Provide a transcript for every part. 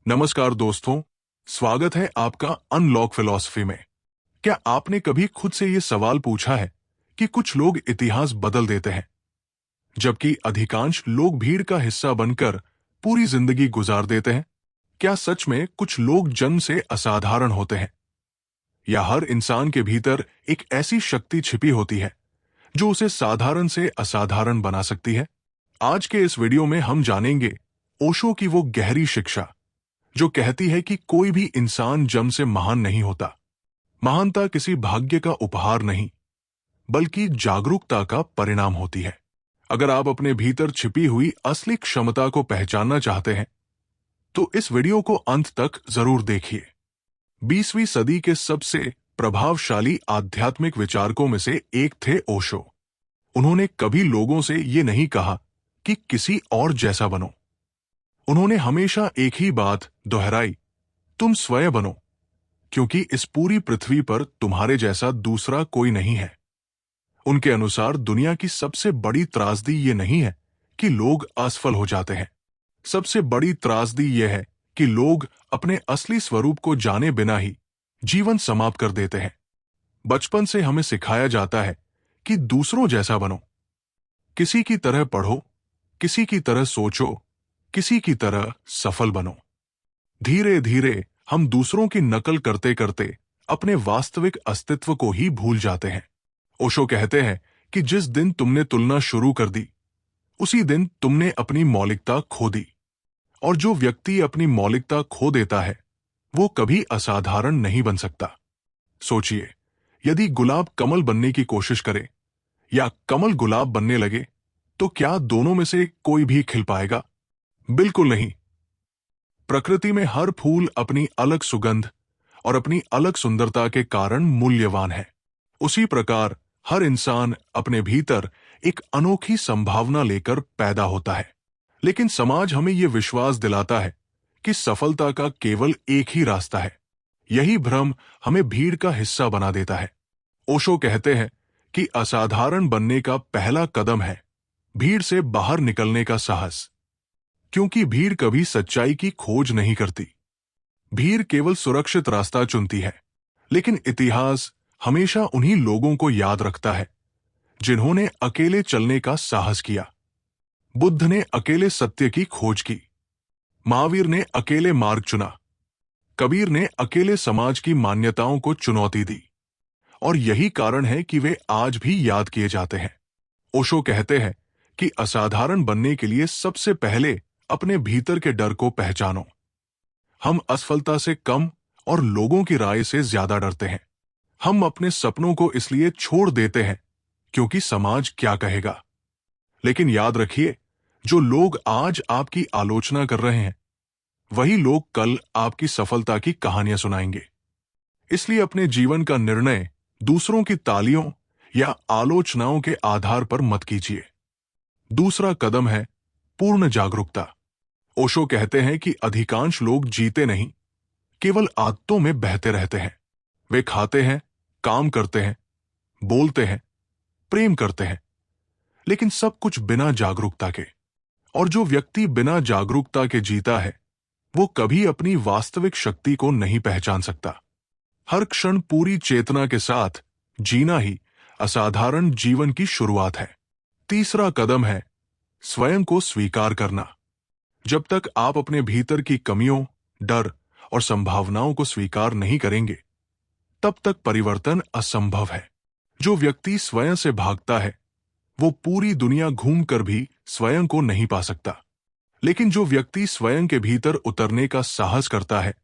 नमस्कार दोस्तों, स्वागत है आपका अनलॉक फिलॉसफी में। क्या आपने कभी खुद से ये सवाल पूछा है कि कुछ लोग इतिहास बदल देते हैं, जबकि अधिकांश लोग भीड़ का हिस्सा बनकर पूरी जिंदगी गुजार देते हैं? क्या सच में कुछ लोग जन्म से असाधारण होते हैं, या हर इंसान के भीतर एक ऐसी शक्ति छिपी होती है जो उसे साधारण से असाधारण बना सकती है? आज के इस वीडियो में हम जानेंगे ओशो की वो गहरी शिक्षा जो कहती है कि कोई भी इंसान जन्म से महान नहीं होता। महानता किसी भाग्य का उपहार नहीं, बल्कि जागरूकता का परिणाम होती है। अगर आप अपने भीतर छिपी हुई असली क्षमता को पहचानना चाहते हैं, तो इस वीडियो को अंत तक जरूर देखिए। 20वीं सदी के सबसे प्रभावशाली आध्यात्मिक विचारकों में से एक थे ओशो। उन्होंने कभी लोगों से ये नहीं कहा कि किसी और जैसा बनो। उन्होंने हमेशा एक ही बात दोहराई, तुम स्वयं बनो, क्योंकि इस पूरी पृथ्वी पर तुम्हारे जैसा दूसरा कोई नहीं है। उनके अनुसार दुनिया की सबसे बड़ी त्रासदी ये नहीं है कि लोग असफल हो जाते हैं। सबसे बड़ी त्रासदी ये है कि लोग अपने असली स्वरूप को जाने बिना ही जीवन समाप्त कर देते हैं। बचपन से हमें सिखाया जाता है कि दूसरों जैसा बनो, किसी की तरह पढ़ो, किसी की तरह सोचो, किसी की तरह सफल बनो। धीरे धीरे हम दूसरों की नकल करते करते अपने वास्तविक अस्तित्व को ही भूल जाते हैं। ओशो कहते हैं कि जिस दिन तुमने तुलना शुरू कर दी, उसी दिन तुमने अपनी मौलिकता खो दी। और जो व्यक्ति अपनी मौलिकता खो देता है, वो कभी असाधारण नहीं बन सकता। सोचिए, यदि गुलाब कमल बनने की कोशिश करे या कमल गुलाब बनने लगे, तो क्या दोनों में से कोई भी खिल पाएगा? बिल्कुल नहीं। प्रकृति में हर फूल अपनी अलग सुगंध और अपनी अलग सुंदरता के कारण मूल्यवान है। उसी प्रकार हर इंसान अपने भीतर एक अनोखी संभावना लेकर पैदा होता है। लेकिन समाज हमें यह विश्वास दिलाता है कि सफलता का केवल एक ही रास्ता है। यही भ्रम हमें भीड़ का हिस्सा बना देता है। ओशो कहते हैं कि असाधारण बनने का पहला कदम है भीड़ से बाहर निकलने का साहस। क्योंकि भीड़ कभी सच्चाई की खोज नहीं करती। भीड़ केवल सुरक्षित रास्ता चुनती है। लेकिन इतिहास हमेशा उन्हीं लोगों को याद रखता है जिन्होंने अकेले चलने का साहस किया। बुद्ध ने अकेले सत्य की खोज की, महावीर ने अकेले मार्ग चुना, कबीर ने अकेले समाज की मान्यताओं को चुनौती दी। और यही कारण है कि वे आज भी याद किए जाते हैं। ओशो कहते हैं कि असाधारण बनने के लिए सबसे पहले अपने भीतर के डर को पहचानो। हम असफलता से कम और लोगों की राय से ज्यादा डरते हैं। हम अपने सपनों को इसलिए छोड़ देते हैं क्योंकि समाज क्या कहेगा। लेकिन याद रखिए, जो लोग आज आपकी आलोचना कर रहे हैं, वही लोग कल आपकी सफलता की कहानियां सुनाएंगे। इसलिए अपने जीवन का निर्णय दूसरों की तालियों या आलोचनाओं के आधार पर मत कीजिए। दूसरा कदम है पूर्ण जागरूकता। ओशो कहते हैं कि अधिकांश लोग जीते नहीं, केवल आदतों में बहते रहते हैं। वे खाते हैं, काम करते हैं, बोलते हैं, प्रेम करते हैं, लेकिन सब कुछ बिना जागरूकता के। और जो व्यक्ति बिना जागरूकता के जीता है, वो कभी अपनी वास्तविक शक्ति को नहीं पहचान सकता। हर क्षण पूरी चेतना के साथ जीना ही असाधारण जीवन की शुरुआत है। तीसरा कदम है स्वयं को स्वीकार करना। जब तक आप अपने भीतर की कमियों, डर और संभावनाओं को स्वीकार नहीं करेंगे, तब तक परिवर्तन असंभव है। जो व्यक्ति स्वयं से भागता है, वो पूरी दुनिया घूमकर भी स्वयं को नहीं पा सकता। लेकिन जो व्यक्ति स्वयं के भीतर उतरने का साहस करता है,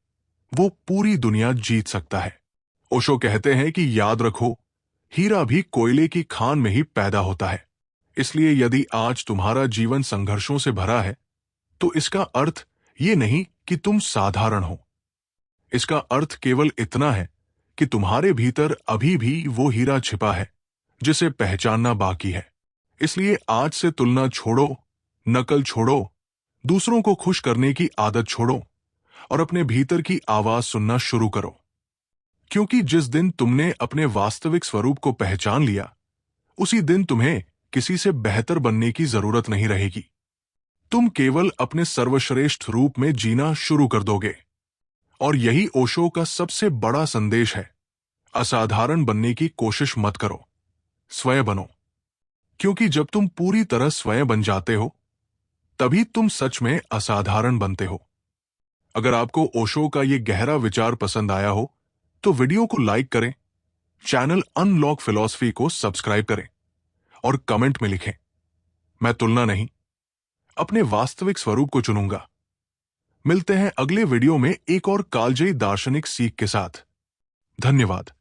वो पूरी दुनिया जीत सकता है। ओशो कहते हैं कि याद रखो, हीरा भी कोयले की खान में ही पैदा होता है। इसलिए यदि आज तुम्हारा जीवन संघर्षों से भरा है, तो इसका अर्थ ये नहीं कि तुम साधारण हो। इसका अर्थ केवल इतना है कि तुम्हारे भीतर अभी भी वो हीरा छिपा है जिसे पहचानना बाकी है। इसलिए आज से तुलना छोड़ो, नकल छोड़ो, दूसरों को खुश करने की आदत छोड़ो और अपने भीतर की आवाज सुनना शुरू करो। क्योंकि जिस दिन तुमने अपने वास्तविक स्वरूप को पहचान लिया, उसी दिन तुम्हें किसी से बेहतर बनने की जरूरत नहीं रहेगी। तुम केवल अपने सर्वश्रेष्ठ रूप में जीना शुरू कर दोगे। और यही ओशो का सबसे बड़ा संदेश है, असाधारण बनने की कोशिश मत करो, स्वयं बनो। क्योंकि जब तुम पूरी तरह स्वयं बन जाते हो, तभी तुम सच में असाधारण बनते हो। अगर आपको ओशो का ये गहरा विचार पसंद आया हो, तो वीडियो को लाइक करें, चैनल अनलॉक फिलॉसफी को सब्सक्राइब करें और कमेंट में लिखें, मैं तुलना नहीं, अपने वास्तविक स्वरूप को चुनूंगा। मिलते हैं अगले वीडियो में एक और कालजयी दार्शनिक सीख के साथ। धन्यवाद।